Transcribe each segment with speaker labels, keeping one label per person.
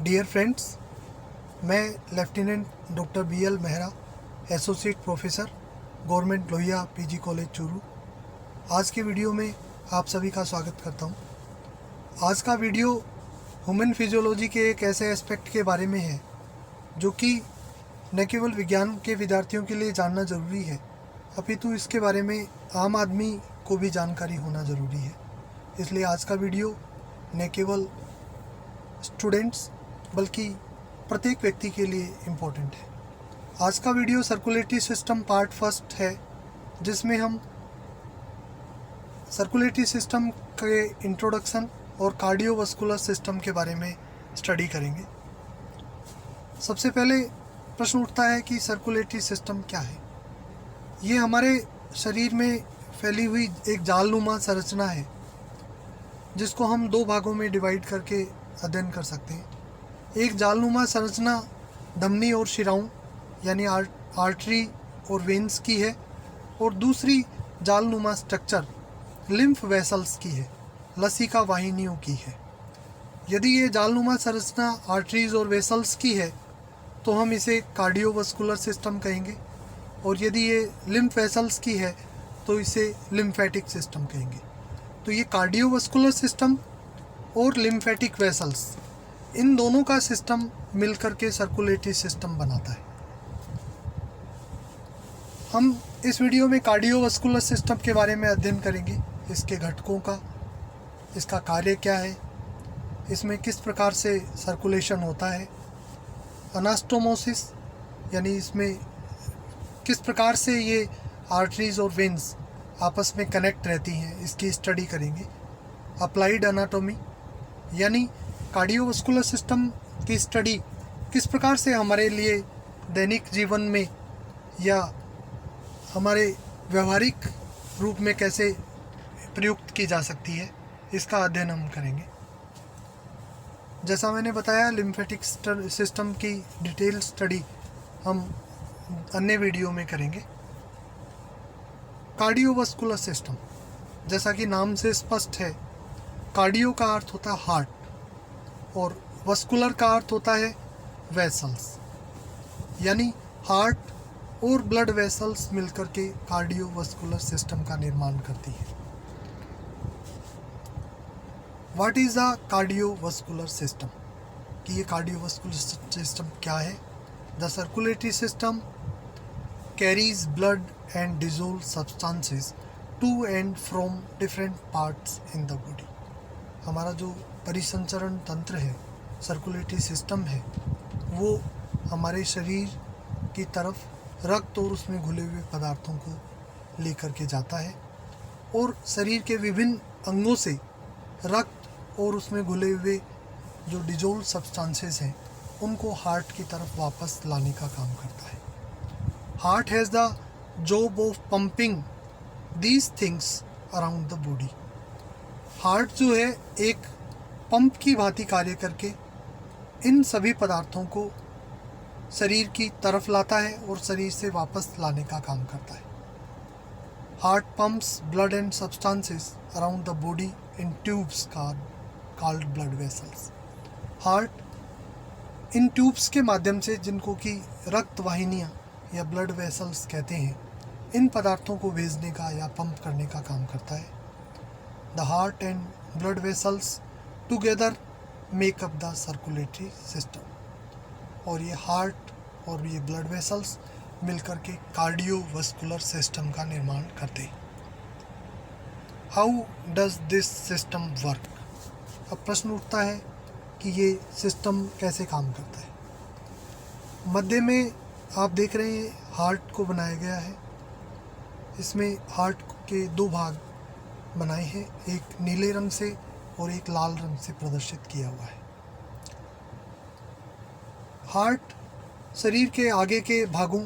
Speaker 1: Dear friends, मैं lieutenant doctor BL Mehra, associate professor, government Lohia PG college Churu, आज के video में आप सभी का स्वागत करता हूं। आज का वीडियो ह्यूमन फिजियोलॉजी के एक ऐसे एस्पेक्ट के बारे में है जो कि न केवल विज्ञान के विद्यार्थियों के लिए जानना ज़रूरी है, अपितु इसके बारे में आम आदमी को भी जानकारी होना ज़रूरी है। इसलिए आज का वीडियो न केवल स्टूडेंट्स बल्कि प्रत्येक व्यक्ति के लिए इम्पोर्टेंट है। आज का video circulatory system part first है, जिसमें हम सर्कुलेटरी सिस्टम के इंट्रोडक्शन और कार्डियोवास्कुलर सिस्टम के बारे में स्टडी करेंगे। सबसे पहले प्रश्न उठता है कि सर्कुलेटरी सिस्टम क्या है। ये हमारे शरीर में फैली हुई एक जालनुमा संरचना है, जिसको हम दो भागों में डिवाइड करके अध्ययन कर सकते हैं। एक जालनुमा संरचना धमनी और शिराओं यानी आर्टरी और वेन्स की है, और दूसरी जालनुमा स्ट्रक्चर लिम्फ वेसल्स की है, लसिका वाहिनियों की है। यदि ये जालनुमा संरचना आर्टरीज और वेसल्स की है तो हम इसे कार्डियोवास्कुलर सिस्टम कहेंगे, और यदि ये लिम्फ वेसल्स की है तो इसे लिम्फेटिक सिस्टम कहेंगे। तो ये कार्डियोवास्कुलर सिस्टम और लिम्फेटिक वेसल्स, इन दोनों का सिस्टम मिलकर के सर्कुलेटरी सिस्टम बनाता है। हम इस वीडियो में कार्डियोवास्कुलर सिस्टम के बारे में अध्ययन करेंगे, इसके घटकों का, इसका कार्य क्या है, इसमें किस प्रकार से सर्कुलेशन होता है, अनास्टोमोसिस यानी इसमें किस प्रकार से ये आर्टरीज और वेन्स आपस में कनेक्ट रहती हैं, इसकी स्टडी करेंगे। अप्लाइड एनाटॉमी यानी कार्डियोवास्कुलर सिस्टम की स्टडी किस प्रकार से हमारे लिए दैनिक जीवन में या हमारे व्यवहारिक रूप में कैसे प्रयुक्त की जा सकती है, इसका अध्ययन हम करेंगे। जैसा मैंने बताया, लिम्फेटिक सिस्टम की डिटेल स्टडी हम अन्य वीडियो में करेंगे। कार्डियोवास्कुलर सिस्टम, जैसा कि नाम से स्पष्ट है, कार्डियो का अर्थ होता है हार्ट और वास्कुलर का अर्थ होता है वेसल्स, यानी हार्ट और ब्लड वेसल्स मिलकर के कार्डियोवास्कुलर सिस्टम का निर्माण करती है। What is the cardiovascular system, कि ये कार्डियोवास्कुलर सिस्टम क्या है। The circulatory system carries blood and dissolve substances to and from different parts in the body. हमारा जो परिसंचरण तंत्र है, सर्कुलेटरी सिस्टम है, वो हमारे शरीर की तरफ रक्त और उसमें घुले हुए पदार्थों को लेकर के जाता है, और शरीर के विभिन्न अंगों से रक्त और उसमें घुले हुए जो डिजोल्व सब्सटेंसेस हैं उनको हार्ट की तरफ वापस लाने का काम करता है। Heart has the job of pumping these things around the body. Heart जो है एक पंप की भांति कार्य करके इन सभी पदार्थों को शरीर की तरफ लाता है और शरीर से वापस लाने का काम करता है। Heart pumps blood and substances around the body in tubes called blood vessels. Heart in tubes के माध्यम से, जिनको कि रक्त वाहिनियाँ या ब्लड वेसल्स कहते हैं, इन पदार्थों को भेजने का या पंप करने का काम करता है। The heart and blood vessels together make up the circulatory system, और ये हार्ट और ये ब्लड वेसल्स मिलकर के कार्डियोवास्कुलर सिस्टम का निर्माण करते हैं। How does this system work. अब प्रश्न उठता है कि ये सिस्टम कैसे काम करता है। मध्य में आप देख रहे हैं हार्ट को बनाया गया है। इसमें हार्ट के दो भाग बनाए हैं, एक नीले रंग से और एक लाल रंग से प्रदर्शित किया हुआ है। हार्ट शरीर के आगे के भागों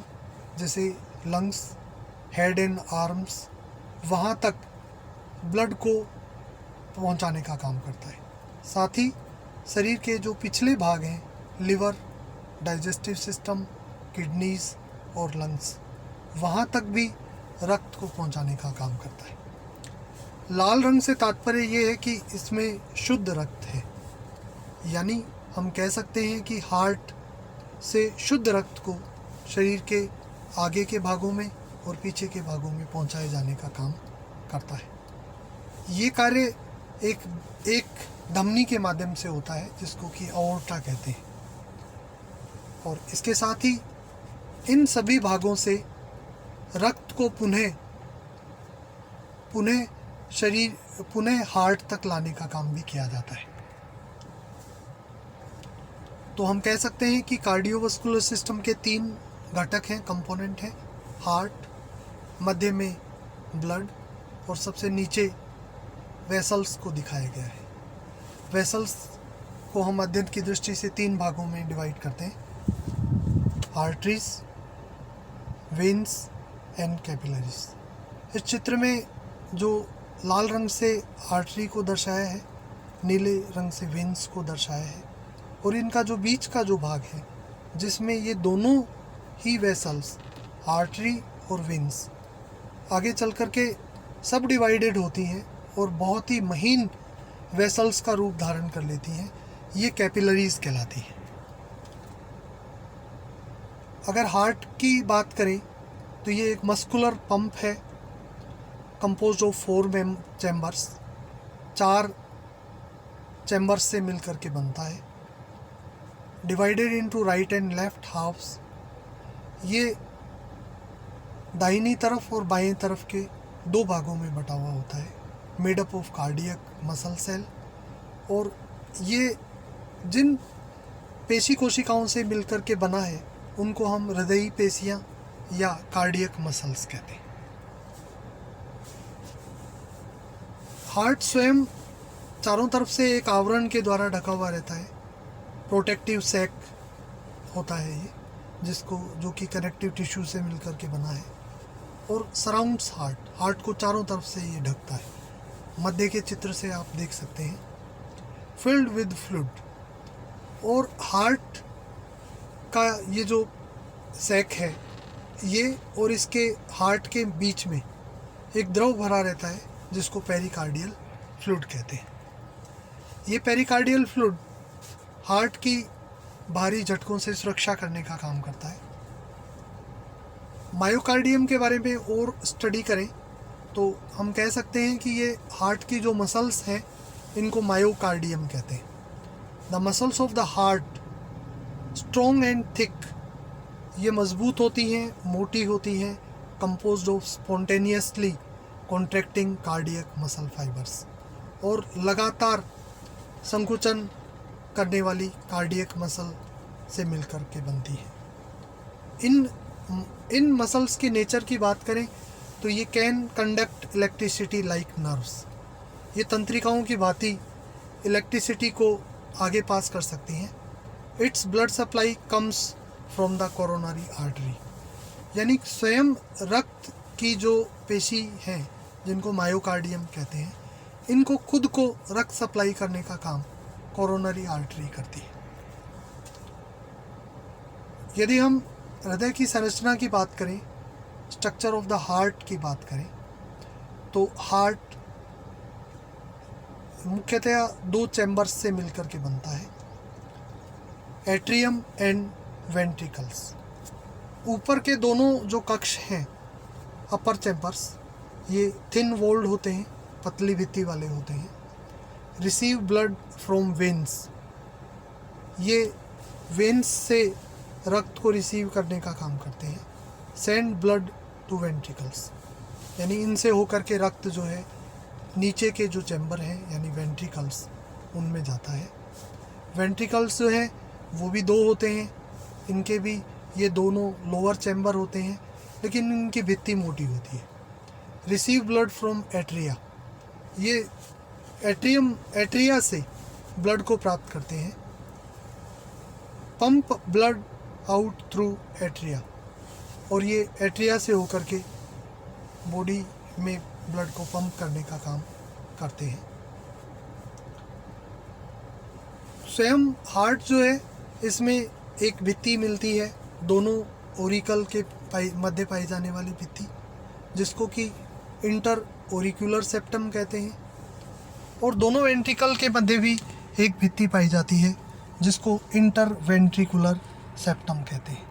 Speaker 1: जैसे लंग्स, हेड एंड आर्म्स, वहाँ तक ब्लड को पहुँचाने का काम करता है। साथ ही शरीर के जो पिछले भाग हैं, लिवर, डाइजेस्टिव सिस्टम, किडनीज और लंग्स, वहाँ तक भी रक्त को पहुँचाने का काम करता है। लाल रंग से तात्पर्य ये है कि इसमें शुद्ध रक्त है, यानी हम कह सकते हैं कि हार्ट से शुद्ध रक्त को शरीर के आगे के भागों में और पीछे के भागों में पहुंचाए जाने का काम करता है। ये कार्य एक धमनी के माध्यम से होता है जिसको कि अओर्टा कहते हैं। और इसके साथ ही इन सभी भागों से रक्त को पुनः हार्ट तक लाने का काम भी किया जाता है। तो हम कह सकते हैं कि कार्डियोवास्कुलर सिस्टम के 3 घटक हैं, कंपोनेंट हैं। हार्ट, मध्य में ब्लड और सबसे नीचे वेसल्स को दिखाया गया है। वेसल्स को हम अध्ययन की दृष्टि से 3 भागों में डिवाइड करते हैं, आर्टरीज, वेन्स एंड कैपिलरीज। इस चित्र में जो लाल रंग से आर्टरी को दर्शाया है, नीले रंग से वेन्स को दर्शाया है, और इनका जो बीच का जो भाग है जिसमें ये दोनों ही वेसल्स, आर्टरी और वेन्स, आगे चल कर के सब डिवाइडेड होती हैं और बहुत ही महीन वेसल्स का रूप धारण कर लेती हैं, ये कैपिलरीज कहलाती हैं। अगर हार्ट की बात करें तो ये एक मस्कुलर पंप है, कंपोज्ड ऑफ 4 चैम्बर्स, 4 चैम्बर्स से मिलकर के बनता है, divided into right and left halves. ये दाहिनी तरफ और बाएं तरफ के 2 भागों में बटा हुआ होता है, made up of cardiac muscle cell. और ये जिन पेशी कोशिकाओं से मिलकर के बना है उनको हम हृदयी पेशियां या कार्डियक मसल्स कहते हैं। हार्ट स्वयं चारों तरफ से एक आवरण के द्वारा ढका हुआ रहता है, प्रोटेक्टिव सैक होता है ये, जो कि कनेक्टिव टिश्यू से मिलकर के बना है, और सराउंड्स हार्ट को चारों तरफ से ये ढकता है। मध्य के चित्र से आप देख सकते हैं, फिल्ड विद फ्लूइड। और हार्ट का ये जो सैक है ये और इसके हार्ट के बीच में एक द्रव भरा रहता है जिसको पेरिकार्डियल फ्लूइड कहते हैं। ये पेरिकार्डियल फ्लूइड हार्ट की भारी झटकों से सुरक्षा करने का काम करता है। मायोकार्डियम के बारे में और स्टडी करें तो हम कह सकते हैं कि ये हार्ट की जो मसल्स हैं इनको मायोकार्डियम कहते हैं। The muscles of the heart strong and thick, ये मजबूत होती हैं, मोटी होती हैं, composed of spontaneously contracting cardiac muscle fibres, और लगातार संकुचन करने वाली कार्डियक मसल से मिलकर के बनती है। इन मसल्स की नेचर की बात करें तो ये can conduct electricity like nerves, ये तंत्रिकाओं की भांति इलेक्ट्रिसिटी को आगे पास कर सकती हैं। Its blood supply comes from the coronary artery, यानी स्वयं रक्त की जो पेशी हैं जिनको मायोकार्डियम कहते हैं, इनको खुद को रक्त सप्लाई करने का काम कोरोनरी आर्टरी करती है। यदि हम हृदय की संरचना की बात करें, स्ट्रक्चर ऑफ द हार्ट की बात करें, तो हार्ट मुख्यतया 2 चैम्बर्स से मिलकर के बनता है, एट्रियम एंड वेंट्रिकल्स। ऊपर के दोनों जो कक्ष हैं, अपर चैम्बर्स, ये थिन वॉल्ड होते हैं, पतली भित्ति वाले होते हैं। रिसीव ब्लड फ्रॉम वेन्स, ये वेन्स से रक्त को रिसीव करने का काम करते हैं। सेंड ब्लड टू वेंट्रिकल्स, यानी इनसे होकर के रक्त जो है नीचे के जो चैम्बर हैं यानी वेंट्रिकल्स, उनमें जाता है। वेंट्रिकल्स जो है वो भी 2 होते हैं, इनके भी ये दोनों लोअर चैम्बर होते हैं, लेकिन इनकी भित्ति मोटी होती है। रिसीव ब्लड फ्रॉम एट्रिया, ये एट्रिया से ब्लड को प्राप्त करते हैं। Pump blood out through atria, और ये एट्रिया से होकर के बॉडी में ब्लड को पंप करने का काम करते हैं। स्वयं हार्ट जो है इसमें एक भित्ति मिलती है, दोनों ओरिकल के मध्य पाई जाने वाली भित्ति, जिसको कि इंटर ओरिकुलर सेप्टम कहते हैं, और दोनों वेंट्रिकल के मध्य भी एक भित्ति पाई जाती है जिसको इंटरवेंट्रिकुलर सेप्टम कहते हैं।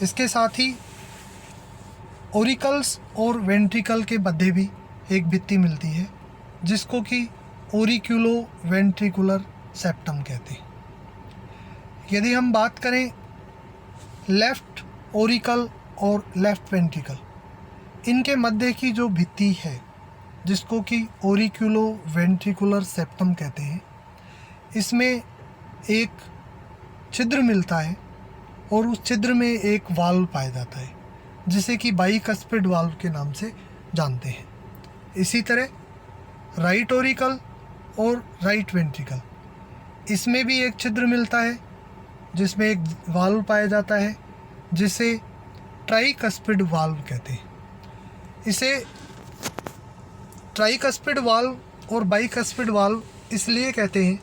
Speaker 1: इसके साथ ही ओरिकल्स और वेंट्रिकल के मध्य भी एक भित्ति मिलती है जिसको कि ओरिक्यूलो वेंट्रिकुलर सेप्टम कहते हैं। यदि हम बात करें लेफ़्ट ओरिकल और लेफ़्ट वेंट्रिकल, इनके मध्य की जो भित्ति है जिसको कि ओरिक्यूलो वेंट्रिकुलर सेप्टम कहते हैं, इसमें एक छिद्र मिलता है और उस छिद्र में एक वाल्व पाया जाता है जिसे कि बाइकस्पिड वाल्व के नाम से जानते हैं। इसी तरह राइट ओरिकल और राइट वेंट्रिकल, इसमें भी एक छिद्र मिलता है जिसमें एक वाल्व पाया जाता है जिसे ट्राइकस्पिड वाल्व कहते हैं। इसे ट्राइकस्पिड वाल्व और बाइकस्पिड वाल्व इसलिए कहते हैं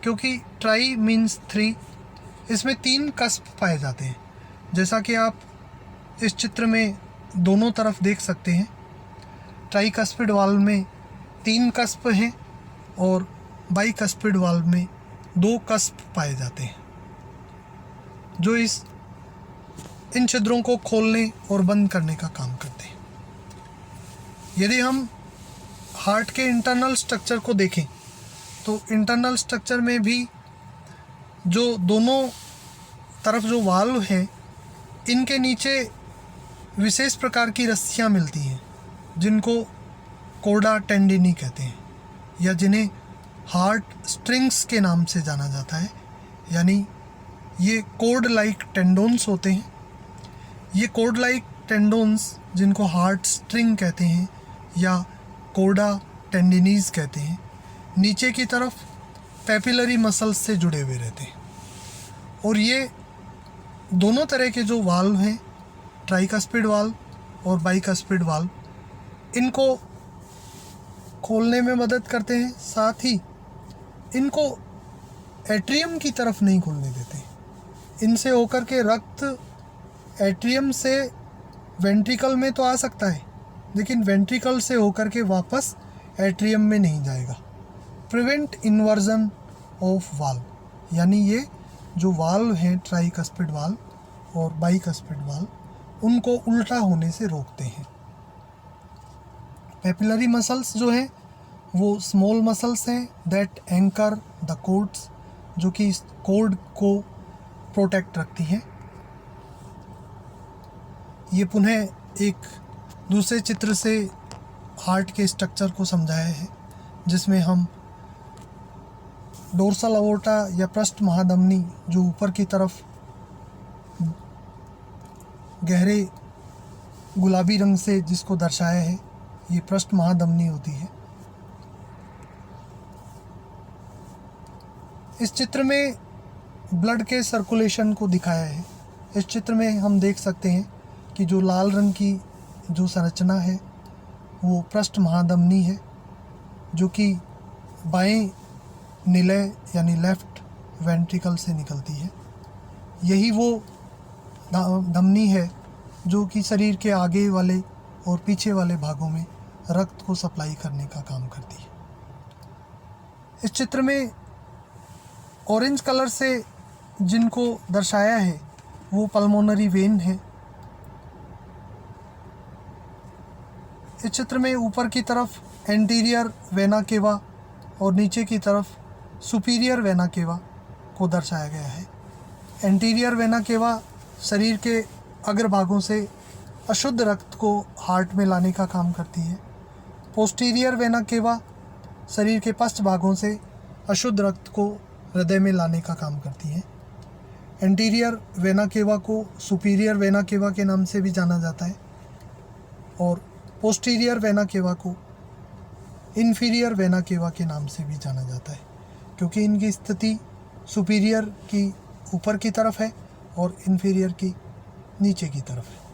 Speaker 1: क्योंकि ट्राई मीन्स 3, इसमें 3 कस्प पाए जाते हैं। जैसा कि आप इस चित्र में दोनों तरफ देख सकते हैं, ट्राइकस्पिड वाल्व में 3 कस्प हैं और बाइकस्पिड वाल्व में 2 कस्प पाए जाते हैं जो इन छिद्रों को खोलने और बंद करने का काम करते हैं। यदि हम हार्ट के इंटरनल स्ट्रक्चर को देखें तो इंटरनल स्ट्रक्चर में भी जो दोनों तरफ जो वाल्व हैं, इनके नीचे विशेष प्रकार की रस्सियाँ मिलती हैं जिनको कोडा टेंडिनी कहते हैं या जिन्हें हार्ट स्ट्रिंग्स के नाम से जाना जाता है। यानी ये कोड लाइक टेंडोन्स होते हैं। ये कोड लाइक टेंडोन्स जिनको हार्ट स्ट्रिंग कहते हैं या कोडा टेंडिनीज कहते हैं, नीचे की तरफ पेपिलरी मसल्स से जुड़े हुए रहते हैं। और ये दोनों तरह के जो वाल्व हैं, ट्राइकस्पिड वाल्व और बाइकस्पिड वाल्व, इनको खोलने में मदद करते हैं। साथ ही इनको एट्रियम की तरफ नहीं खोलने देते। इनसे होकर के रक्त एट्रियम से वेंट्रिकल में तो आ सकता है लेकिन वेंट्रिकल से होकर के वापस एट्रियम में नहीं जाएगा। प्रिवेंट इन्वर्जन ऑफ वाल्व, यानी ये जो वाल्व हैं ट्राइकस्पिड वाल्व और बाइकस्पिड वाल्व, उनको उल्टा होने से रोकते हैं। पेपिलरी मसल्स जो हैं वो स्मॉल मसल्स हैं दैट एंकर द कोड्स, जो कि इस कोड को प्रोटेक्ट रखती हैं। ये पुनः एक दूसरे चित्र से हार्ट के स्ट्रक्चर को समझाया है जिसमें हम डोर्सल अओर्टा या पृष्ठ महाधमनी जो ऊपर की तरफ गहरे गुलाबी रंग से जिसको दर्शाया है, ये पृष्ठ महाधमनी होती है। इस चित्र में ब्लड के सर्कुलेशन को दिखाया है। इस चित्र में हम देख सकते हैं कि जो लाल रंग की जो संरचना है वो पृष्ठ महाधमनी है जो कि बाएं निलय यानी लेफ़्ट वेंट्रिकल से निकलती है। यही वो धमनी है जो कि शरीर के आगे वाले और पीछे वाले भागों में रक्त को सप्लाई करने का काम करती है। इस चित्र में ऑरेंज कलर से जिनको दर्शाया है वो पल्मोनरी वेन है। इस चित्र में ऊपर की तरफ एंटीरियर वेना केवा और नीचे की तरफ सुपीरियर वेना केवा को दर्शाया गया है। एंटीरियर वेना केवा शरीर के अग्रभागों से अशुद्ध रक्त को हार्ट में लाने का काम करती है। पोस्टीरियर वेना केवा शरीर के पश्च भागों से अशुद्ध रक्त को हृदय में लाने का काम करती है। एंटीरियर वेना केवा को सुपीरियर वेना केवा के नाम से भी जाना जाता है और पोस्टीरियर वेना केवा को इन्फीरियर वेना केवा के नाम से भी जाना जाता है क्योंकि इनकी स्थिति सुपीरियर की ऊपर की तरफ है और इन्फीरियर की नीचे की तरफ है।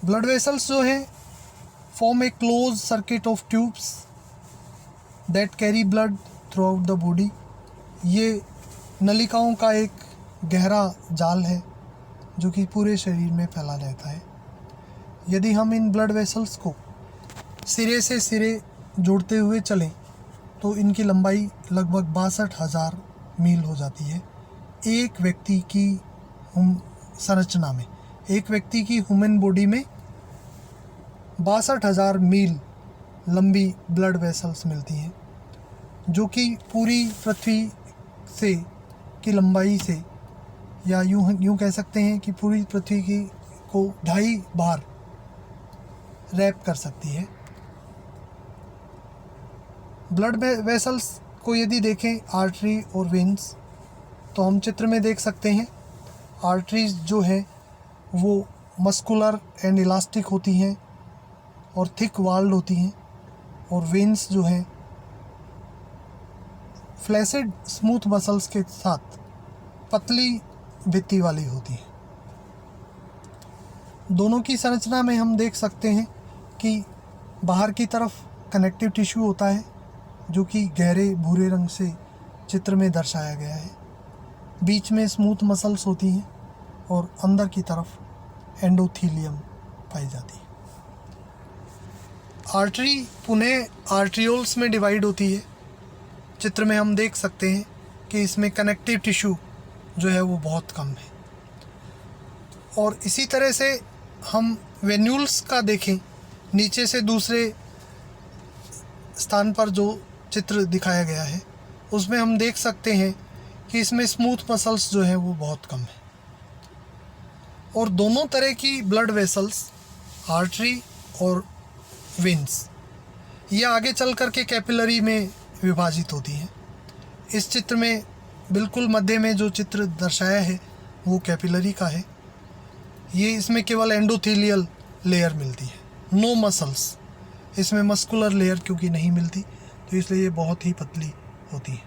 Speaker 1: ब्लड वेसल्स जो हैं form A close circuit of tubes that carry blood through out the body. ये नलिकाओं का एक गहरा जाल है जो कि पूरे शरीर में फैला रहता है। यदि हम इन ब्लड वेसल्स को सिरे से सिरे जोड़ते हुए चलें तो इनकी लंबाई लगभग 62,000 मील हो जाती है। एक व्यक्ति की संरचना में, एक व्यक्ति की ह्यूमन बॉडी में 62,000 मील लंबी ब्लड वेसल्स मिलती हैं, जो कि पूरी पृथ्वी से की लंबाई से, या यूँ कह सकते हैं कि पूरी पृथ्वी की को 2.5 बार रैप कर सकती है। ब्लड वेसल्स को यदि देखें, आर्टरी और वेन्स, तो हम चित्र में देख सकते हैं आर्टरीज जो है वो मस्कुलर एंड इलास्टिक होती हैं और थिक वाल्ड होती हैं, और वेन्स जो हैं फ्लैसिड स्मूथ मसल्स के साथ पतली भित्ति वाली होती हैं। दोनों की संरचना में हम देख सकते हैं कि बाहर की तरफ कनेक्टिव टिश्यू होता है, जो कि गहरे भूरे रंग से चित्र में दर्शाया गया है। बीच में स्मूथ मसल्स होती हैं और अंदर की तरफ एंडोथीलियम पाई जाती है। आर्टरी पुनः आर्ट्रियोल्स में डिवाइड होती है। चित्र में हम देख सकते हैं कि इसमें कनेक्टिव टिश्यू जो है वो बहुत कम है। और इसी तरह से हम वेन्यूल्स का देखें, नीचे से दूसरे स्थान पर जो चित्र दिखाया गया है उसमें हम देख सकते हैं कि इसमें स्मूथ मसल्स जो हैं वो बहुत कम है। और दोनों तरह की ब्लड वेसल्स, आर्टरी और वेन्स, ये आगे चल कर के कैपिलरी में विभाजित होती हैं। इस चित्र में बिल्कुल मध्य में जो चित्र दर्शाया है वो कैपिलरी का है। ये इसमें केवल एंडोथेलियल लेयर मिलती है, नो मसल्स। इसमें मस्कुलर लेयर क्योंकि नहीं मिलती, तो इसलिए ये बहुत ही पतली होती है।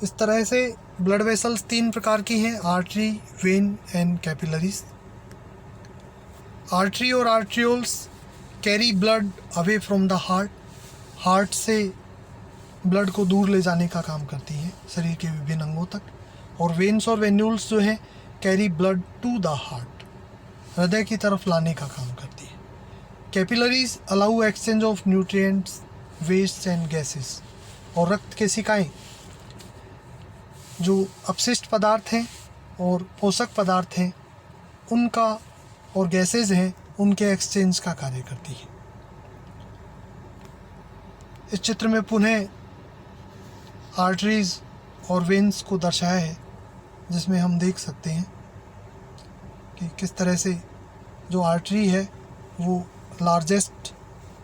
Speaker 1: इस तरह से ब्लड वेसल्स 3 प्रकार की हैं, artery, vein and capillaries. Artery और arterioles carry blood away from the heart, heart से ब्लड को दूर ले जाने का काम करती हैं शरीर के विभिन्न अंगों तक। और वेन्स और वेन्यूल्स जो हैं carry blood to the heart, हृदय की तरफ लाने का काम करती है। Capillaries allow exchange of nutrients, waste and gases, और रक्त के सिकाएँ जो अपशिष्ट पदार्थ हैं और पोषक पदार्थ हैं उनका, और गैसेज हैं उनके एक्सचेंज का कार्य करती है। इस चित्र में पुनः आर्टरीज और वेन्स को दर्शाया है, जिसमें हम देख सकते हैं कि किस तरह से जो आर्टरी है वो लार्जेस्ट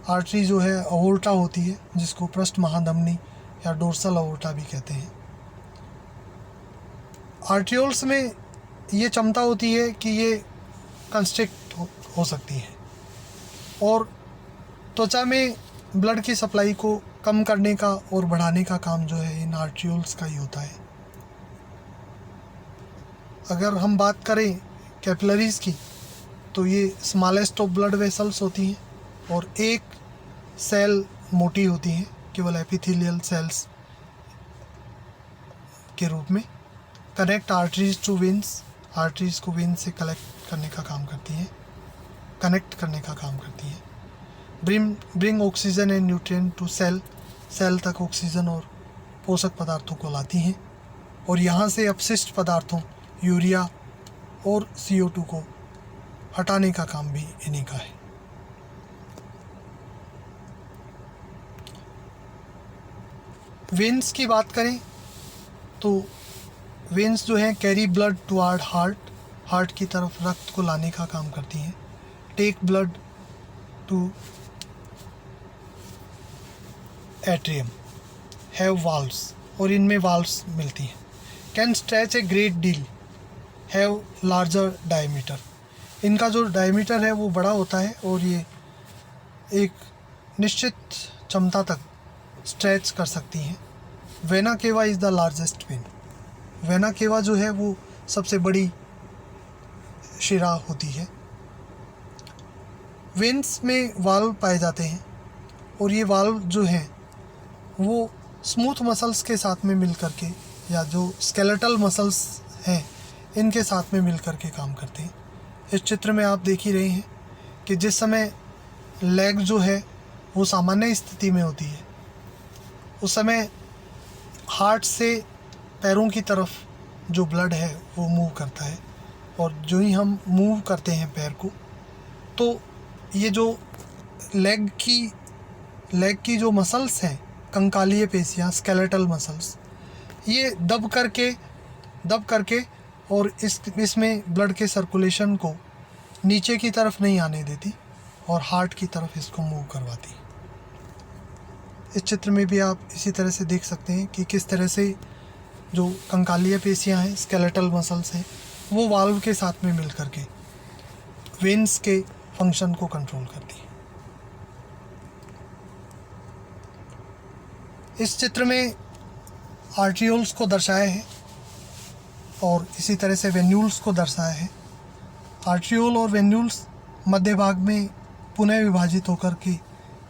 Speaker 1: आर्टरी जो है अओर्टा होती है, जिसको पृष्ठ महाधमनी या डोर्सल अओर्टा भी कहते हैं। आर्ट्रियोल्स में ये क्षमता होती है कि ये कंस्ट्रिक्ट हो सकती है और त्वचा में ब्लड की सप्लाई को कम करने का और बढ़ाने का काम जो है इन आर्ट्रियोल्स का ही होता है। अगर हम बात करें कैपिलरीज की, तो ये स्मॉलेस्ट ऑफ ब्लड वेसल्स होती हैं और एक सेल मोटी होती हैं, केवल एपिथेलियल सेल्स के रूप में। Connect arteries to veins, arteries को वेन से कलेक्ट करने का काम करती हैं, कनेक्ट करने का काम करती हैं। Bring oxygen and nutrient to cell, cell तक ऑक्सीजन और पोषक पदार्थों को लाती हैं और यहाँ से अपशिष्ट पदार्थों यूरिया और CO2 को हटाने का काम भी इन्हीं का है। वेन्स की बात करें तो वेन्स जो हैं carry blood toward heart, heart की तरफ रक्त को लाने का काम करती हैं। Take blood to atrium, have valves, और इनमें वाल्व्स मिलती हैं। Can stretch a great deal, have larger diameter, इनका जो डायमीटर है वो बड़ा होता है और ये एक निश्चित क्षमता तक स्ट्रेच कर सकती हैं। Vena cava is the largest when, vena cava जो है वो सबसे बड़ी शिरा होती है। वेन्स में वाल्व पाए जाते हैं और ये वाल्व जो हैं वो स्मूथ मसल्स के साथ में मिल कर के, या जो स्केलेटल मसल्स हैं इनके साथ में मिल कर के काम करते हैं। इस चित्र में आप देख ही रहे हैं कि जिस समय लेग जो है वो सामान्य स्थिति में होती है, उस समय हार्ट से पैरों की तरफ जो ब्लड है वो मूव करता है, और जो ही हम मूव करते हैं पैर को, तो ये जो लेग की जो मसल्स हैं, कंकालीय पेशियाँ, स्केलेटल मसल्स, ये दब करके और इसमें ब्लड के सर्कुलेशन को नीचे की तरफ नहीं आने देती और हार्ट की तरफ इसको मूव करवाती। इस चित्र में भी आप इसी तरह से देख सकते हैं कि किस तरह से जो कंकालीय पेशियाँ हैं, स्केलेटल मसल्स हैं, वो वाल्व के साथ में मिल करके वेन्स के फंक्शन को कंट्रोल करती है। इस चित्र में आर्ट्रियोल्स को दर्शाया है और इसी तरह से वेन्यूल्स को दर्शाया है। आर्ट्रियोल और वेन्यूल्स मध्य भाग में पुनः विभाजित होकर के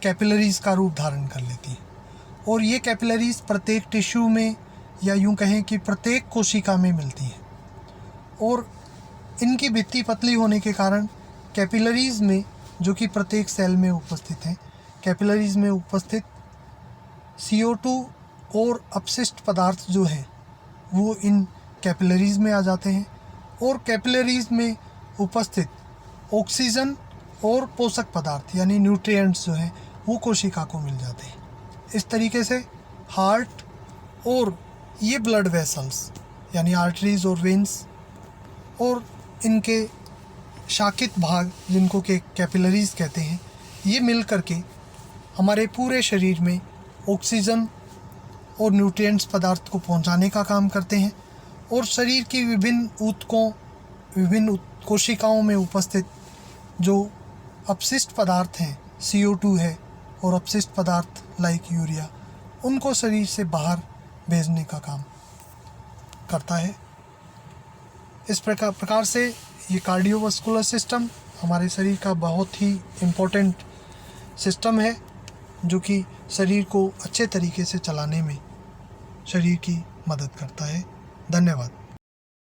Speaker 1: कैपिलरीज का रूप धारण कर लेती हैं, और ये कैपिलरीज प्रत्येक टिश्यू में, या यूं कहें कि प्रत्येक कोशिका में मिलती हैं, और इनकी भित्ति पतली होने के कारण कैपिलरीज में, जो कि प्रत्येक सेल में उपस्थित हैं, कैपिलरीज में उपस्थित CO2 और अपशिष्ट पदार्थ जो हैं वो इन कैपिलरीज में आ जाते हैं, और कैपिलरीज में उपस्थित ऑक्सीजन और पोषक पदार्थ यानी न्यूट्रिएंट्स जो हैं वो कोशिका को मिल जाते हैं। इस तरीके से हार्ट और ये ब्लड वेसल्स यानी आर्टरीज और वेन्स और इनके शाखित भाग जिनको के कैपिलरीज कहते हैं, ये मिल करके हमारे पूरे शरीर में ऑक्सीजन और न्यूट्रिएंट्स पदार्थ को पहुंचाने का काम करते हैं, और शरीर की विभिन्न कोशिकाओं में उपस्थित जो अपशिष्ट पदार्थ हैं, CO2 है और अपशिष्ट पदार्थ लाइक यूरिया, उनको शरीर से बाहर भेजने का काम करता है। इस प्रकार से ये कार्डियोवास्कुलर सिस्टम हमारे शरीर का बहुत ही इम्पोर्टेंट सिस्टम है, जो कि शरीर को अच्छे तरीके से चलाने में शरीर की मदद करता है। धन्यवाद।